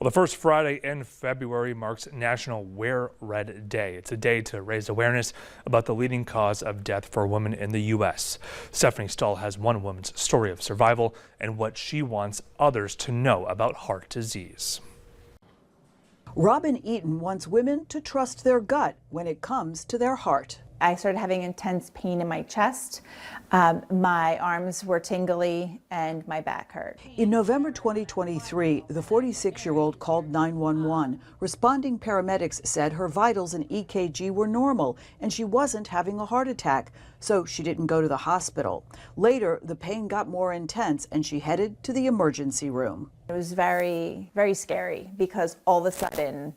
Well, the first Friday in February marks National Wear Red Day. It's a day to raise awareness about the leading cause of death for women in the U.S. Stephanie Stahl has one woman's story of survival and what she wants others to know about heart disease. Robin Eaton wants women to trust their gut when it comes to their heart. I started having intense pain in my chest. My arms were tingly and my back hurt. In November 2023, the 46-year-old called 911. Responding paramedics said her vitals and EKG were normal and she wasn't having a heart attack, so she didn't go to the hospital. Later, the pain got more intense and she headed to the emergency room. It was very, very scary because all of a sudden,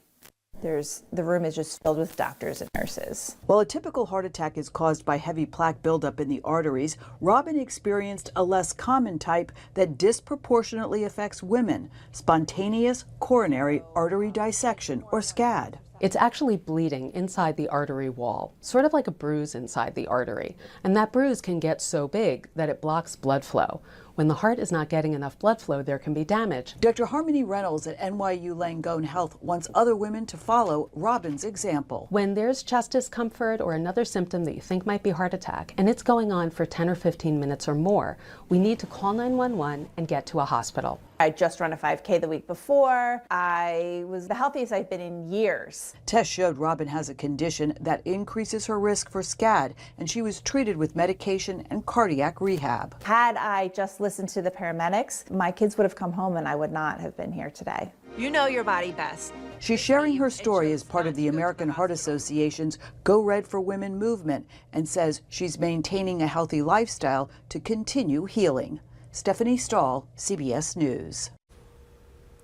the room is just filled with doctors and nurses. While a typical heart attack is caused by heavy plaque buildup in the arteries, Robin experienced a less common type that disproportionately affects women: spontaneous coronary artery dissection, or SCAD. It's actually bleeding inside the artery wall, sort of like a bruise inside the artery. And that bruise can get so big that it blocks blood flow. When the heart is not getting enough blood flow, there can be damage. Dr. Harmony Reynolds at NYU Langone Health wants other women to follow Robin's example. When there's chest discomfort or another symptom that you think might be heart attack, and it's going on for 10 or 15 minutes or more, we need to call 911 and get to a hospital. I just run a 5K the week before. I was the healthiest I've been in years. Tests showed Robin has a condition that increases her risk for SCAD, and she was treated with medication and cardiac rehab. Had I just listened to the paramedics, my kids would have come home and I would not have been here today. You know your body best. She's sharing her story as part of the American Heart Association's Go Red for Women movement and says she's maintaining a healthy lifestyle to continue healing. Stephanie Stahl, CBS News.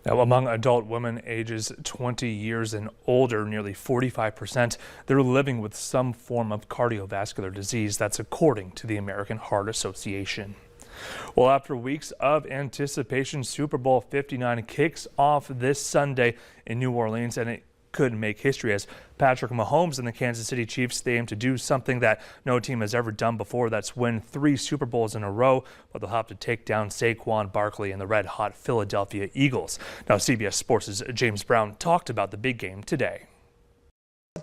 Now, among adult women ages 20 years and older, nearly 45%, they're living with some form of cardiovascular disease. That's according to the American Heart Association. Well, after weeks of anticipation, Super Bowl 59 kicks off this Sunday in New Orleans, and it could make history as Patrick Mahomes and the Kansas City Chiefs, they aim to do something that no team has ever done before. That's win 3 Super Bowls in a row, but they'll have to take down Saquon Barkley and the red-hot Philadelphia Eagles. Now, CBS Sports' James Brown talked about the big game today.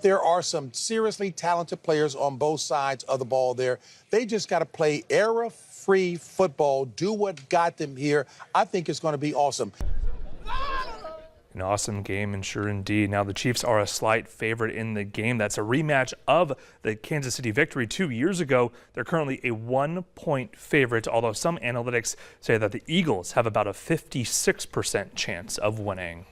There are some seriously talented players on both sides of the ball there. They just got to play error-free football, do what got them here. I think it's going to be awesome. An awesome game, and sure indeed. Now, the Chiefs are a slight favorite in the game. That's a rematch of the Kansas City victory 2 years ago. They're currently a 1-point favorite, although some analytics say that the Eagles have about a 56% chance of winning.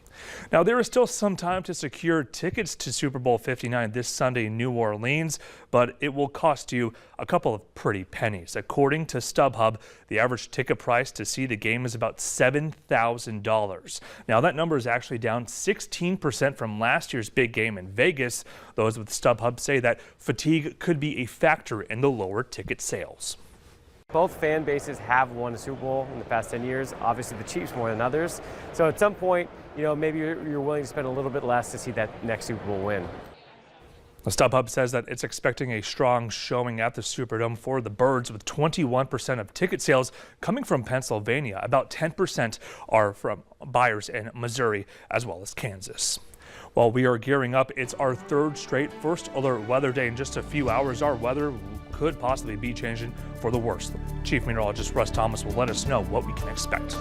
Now, there is still some time to secure tickets to Super Bowl 59 this Sunday in New Orleans, but it will cost you a couple of pretty pennies. According to StubHub, the average ticket price to see the game is about $7,000. Now, that number is actually down 16% from last year's big game in Vegas. Those with StubHub say that fatigue could be a factor in the lower ticket sales. Both fan bases have won a Super Bowl in the past 10 years, obviously the Chiefs more than others. So at some point, maybe you're willing to spend a little bit less to see that next Super Bowl win. The StubHub says that it's expecting a strong showing at the Superdome for the Birds, with 21% of ticket sales coming from Pennsylvania. About 10% are from buyers in Missouri as well as Kansas. While we are gearing up, it's our third straight first alert weather day. In just a few hours, our weather could possibly be changing for the worse. Chief Meteorologist Russ Thomas will let us know what we can expect.